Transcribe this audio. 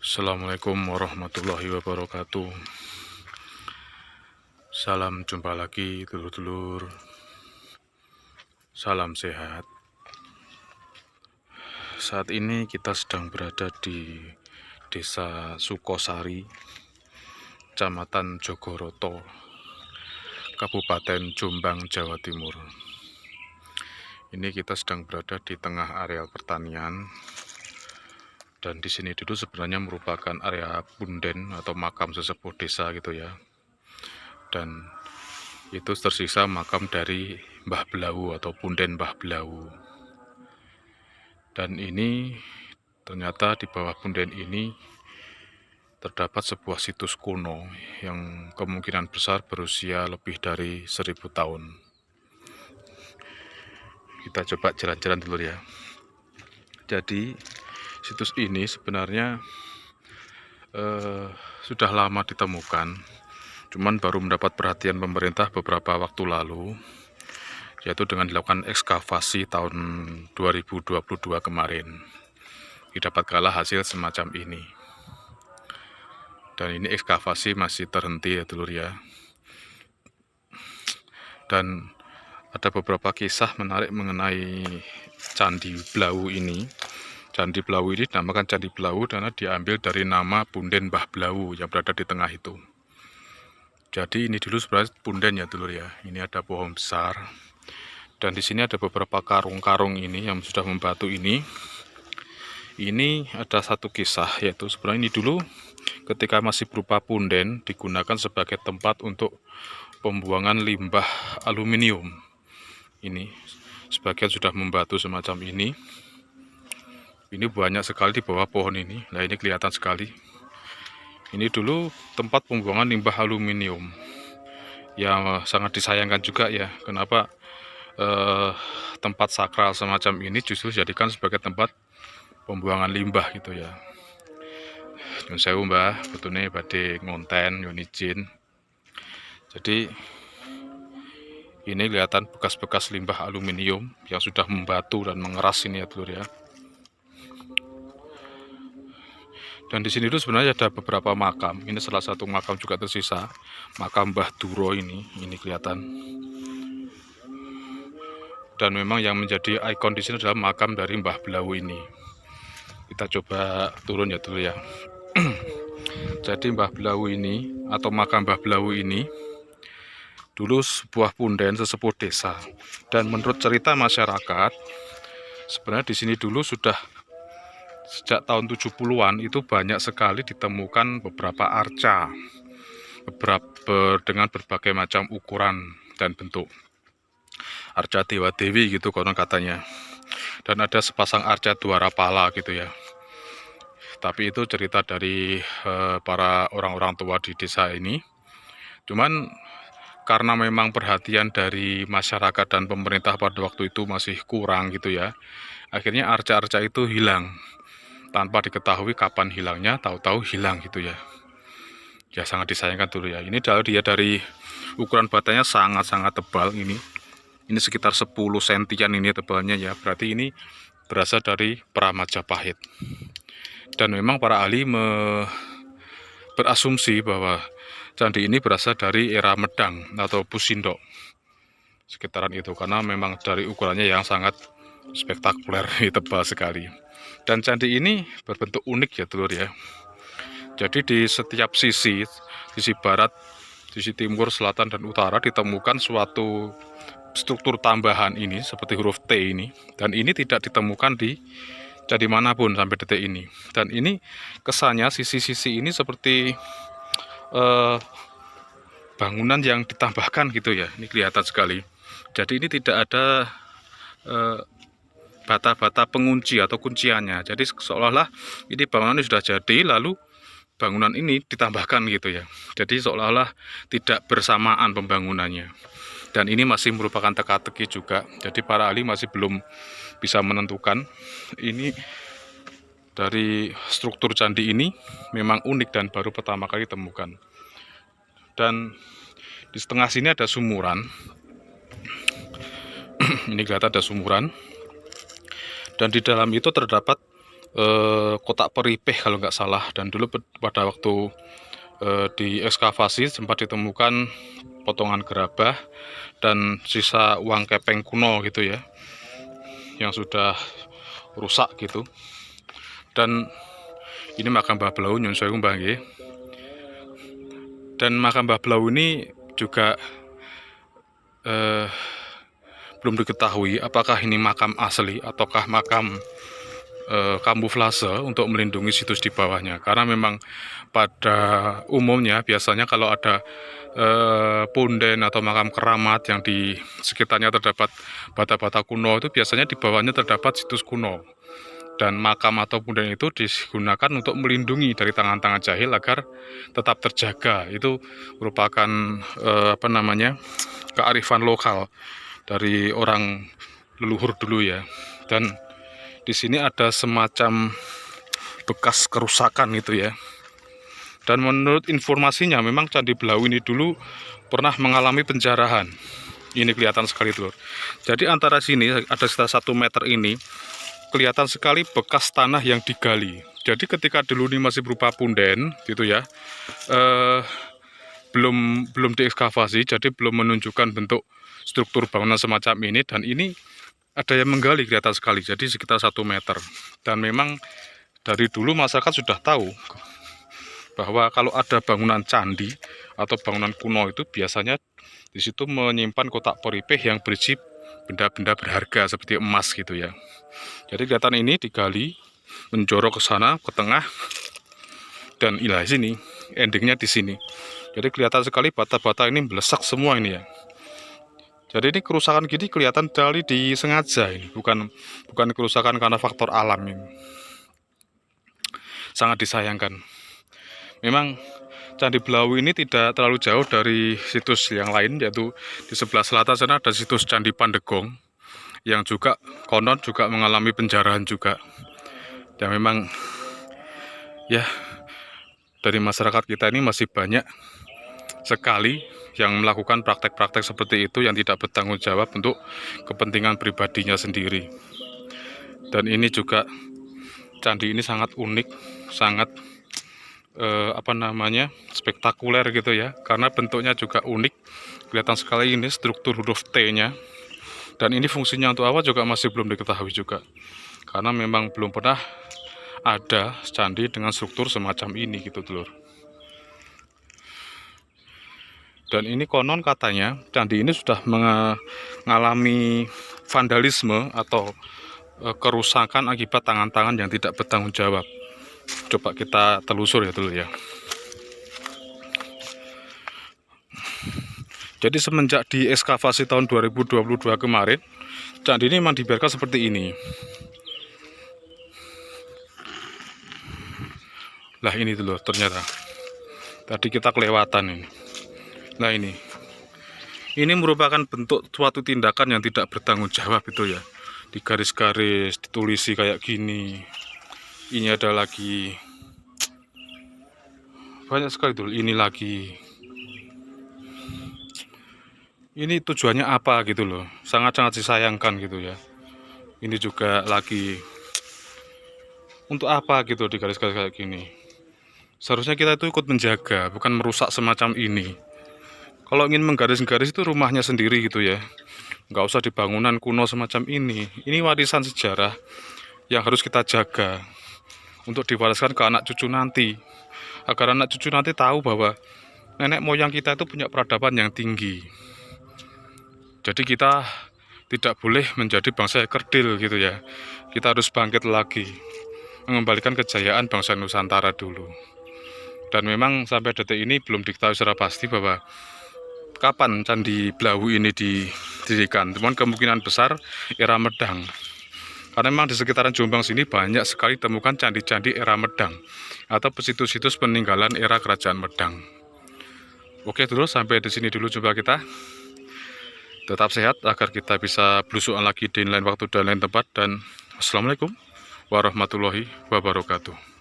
Assalamualaikum warahmatullahi wabarakatuh. Salam jumpa lagi dulur-dulur. Salam sehat. Saat ini kita sedang berada di Desa Sukosari, Kecamatan Jogoroto, Kabupaten Jombang, Jawa Timur. Ini kita sedang berada di tengah areal pertanian. Dan di sini dulu sebenarnya merupakan area punden atau makam sesepuh desa gitu ya. Dan itu tersisa makam dari Mbah Belau atau punden Mbah Belau. Dan ini ternyata di bawah punden ini terdapat sebuah situs kuno yang kemungkinan besar berusia lebih dari 1000 tahun. Kita coba jalan-jalan dulu ya. Jadi situs ini sebenarnya sudah lama ditemukan, cuman baru mendapat perhatian pemerintah beberapa waktu lalu, yaitu dengan dilakukan ekskavasi tahun 2022 kemarin. Didapatkanlah hasil semacam ini. Dan ini ekskavasi masih terhenti ya dulur ya. Dan ada beberapa kisah menarik mengenai Candi Belau ini. Candi Belau ini dinamakan Candi Belau karena diambil dari nama punden Mbah Belau yang berada di tengah itu. Jadi ini dulu sebenarnya punden ya dulur ya. Ini ada pohon besar. Dan di sini ada beberapa karung-karung ini yang sudah membatu ini. Ini ada satu kisah, yaitu sebenarnya ini dulu ketika masih berupa punden digunakan sebagai tempat untuk pembuangan limbah aluminium. Ini sebagian sudah membatu semacam ini. Ini banyak sekali di bawah pohon ini. Nah, ini kelihatan sekali. Ini dulu tempat pembuangan limbah aluminium yang sangat disayangkan juga ya. Kenapa tempat sakral semacam ini justru dijadikan sebagai tempat pembuangan limbah gitu ya. Nyun sewu mbah, betulnya badhe ngonten nyun izin. Jadi ini kelihatan bekas-bekas limbah aluminium yang sudah membatu dan mengeras ini ya dulur ya. Dan di sini itu sebenarnya ada beberapa makam. Ini salah satu makam juga tersisa, makam Mbah Duro ini kelihatan. Dan memang yang menjadi ikon di sini adalah makam dari Mbah Belau ini. Kita coba turun ya dulu ya. Jadi Mbah Belau ini atau makam Mbah Belau ini dulu sebuah punden sesepuh desa. Dan menurut cerita masyarakat, sebenarnya di sini dulu sudah sejak tahun 70-an itu banyak sekali ditemukan beberapa arca dengan berbagai macam ukuran dan bentuk. Arca Dewa Dewi gitu konon katanya. Dan ada sepasang arca Dwara Pala gitu ya. Tapi itu cerita dari para orang-orang tua di desa ini. Cuman karena memang perhatian dari masyarakat dan pemerintah pada waktu itu masih kurang gitu ya. Akhirnya arca-arca itu hilang. Tanpa diketahui kapan hilangnya, tahu-tahu hilang gitu ya. Ya sangat disayangkan dulu ya. Ini dia dari ukuran batanya sangat-sangat tebal ini. Ini sekitar 10 sentian ini tebalnya ya. Berarti ini berasal dari pra Majapahit. Dan memang para ahli berasumsi bahwa candi ini berasal dari era Medang atau Pusindok. Sekitaran itu karena memang dari ukurannya yang sangat spektakuler, tebal sekali. Dan candi ini berbentuk unik ya dulur ya. Jadi di setiap sisi barat, sisi timur, selatan, dan utara ditemukan suatu struktur tambahan ini seperti huruf T ini. Dan ini tidak ditemukan di candi manapun sampai detik ini. Dan ini kesannya sisi-sisi ini seperti bangunan yang ditambahkan gitu ya. Ini kelihatan sekali. Jadi ini tidak ada bata-bata pengunci atau kunciannya. Jadi seolah-olah ini bangunan ini sudah jadi, lalu bangunan ini ditambahkan gitu ya. Jadi seolah-olah tidak bersamaan pembangunannya. Dan ini masih merupakan teka-teki juga. Jadi para ahli masih belum bisa menentukan. Ini dari struktur candi ini memang unik dan baru pertama kali ditemukan. Dan di setengah sini ada sumuran. Ini kelihatan ada sumuran. Dan di dalam itu terdapat kotak peripeh kalau nggak salah. Dan dulu pada waktu di ekskavasi sempat ditemukan potongan gerabah dan sisa uang kepeng kuno gitu ya, yang sudah rusak gitu. Dan ini makam Mbah Blau, nyun sewu Mbah nggih. Dan makam Mbah Blau ini juga belum diketahui apakah ini makam asli ataukah makam kamuflase untuk melindungi situs di bawahnya. Karena memang pada umumnya biasanya kalau ada punden atau makam keramat yang di sekitarnya terdapat bata-bata kuno, itu biasanya di bawahnya terdapat situs kuno. Dan makam atau punden itu digunakan untuk melindungi dari tangan-tangan jahil agar tetap terjaga. Itu merupakan kearifan lokal dari orang leluhur dulu ya. Dan di sini ada semacam bekas kerusakan itu ya. Dan menurut informasinya memang Candi Blau ini dulu pernah mengalami penjarahan. Ini kelihatan sekali tuh. Jadi antara sini ada sekitar 1 meter ini kelihatan sekali bekas tanah yang digali. Jadi ketika dulu ini masih berupa punden gitu ya, belum diekskavasi, jadi belum menunjukkan bentuk struktur bangunan semacam ini. Dan ini ada yang menggali kelihatan sekali, jadi sekitar 1 meter. Dan memang dari dulu masyarakat sudah tahu bahwa kalau ada bangunan candi atau bangunan kuno itu biasanya di situ menyimpan kotak peripeh yang berisi benda-benda berharga seperti emas gitu ya. Jadi kelihatan ini digali menjorok ke sana ke tengah, dan ilah sini endingnya di sini. Jadi kelihatan sekali bata-bata ini melesak semua ini ya. Jadi ini kerusakan gini kelihatan dari disengaja ini, bukan kerusakan karena faktor alam ini. Sangat disayangkan. Memang Candi Blau ini tidak terlalu jauh dari situs yang lain, yaitu di sebelah selatan sana ada situs Candi Pandegong yang juga konon juga mengalami penjarahan juga. Dan memang ya dari masyarakat kita ini masih banyak sekali yang melakukan praktek-praktek seperti itu yang tidak bertanggung jawab untuk kepentingan pribadinya sendiri. Dan ini juga candi ini sangat unik, sangat spektakuler gitu ya, karena bentuknya juga unik. Kelihatan sekali ini struktur huruf T-nya. Dan ini fungsinya untuk apa juga masih belum diketahui juga. Karena memang belum pernah ada candi dengan struktur semacam ini gitu, Dulur. Dan ini konon katanya candi ini sudah mengalami vandalisme atau kerusakan akibat tangan-tangan yang tidak bertanggung jawab. Coba kita telusur ya dulu ya. Jadi semenjak diekskavasi tahun 2022 kemarin, candi ini memang dibiarkan seperti ini. Lah ini dulu ternyata. Tadi kita kelewatan ini. Nah ini merupakan bentuk suatu tindakan yang tidak bertanggung jawab itu ya. Di garis-garis ditulisi kayak gini. Ini ada lagi, banyak sekali dulu. Ini lagi, ini tujuannya apa gitu loh. Sangat-sangat disayangkan gitu ya. Ini juga lagi, untuk apa gitu di garis-garis kayak gini. Seharusnya kita itu ikut menjaga, bukan merusak semacam ini. Kalau ingin menggaris-garis itu rumahnya sendiri gitu ya, nggak usah di bangunan kuno semacam ini. Ini warisan sejarah yang harus kita jaga untuk diwariskan ke anak cucu nanti, agar anak cucu nanti tahu bahwa nenek moyang kita itu punya peradaban yang tinggi. Jadi kita tidak boleh menjadi bangsa yang kerdil gitu ya. Kita harus bangkit lagi, mengembalikan kejayaan bangsa Nusantara dulu. Dan memang sampai detik ini belum diketahui secara pasti bahwa kapan Candi Blau ini didirikan. Cuman kemungkinan besar era Medang. Karena memang di sekitaran Jombang sini banyak sekali temukan candi-candi era Medang atau situs-situs peninggalan era Kerajaan Medang. Oke dulu, sampai di sini dulu jumpa kita. Tetap sehat agar kita bisa belusukan lagi di lain waktu dan lain tempat. Dan Assalamualaikum warahmatullahi wabarakatuh.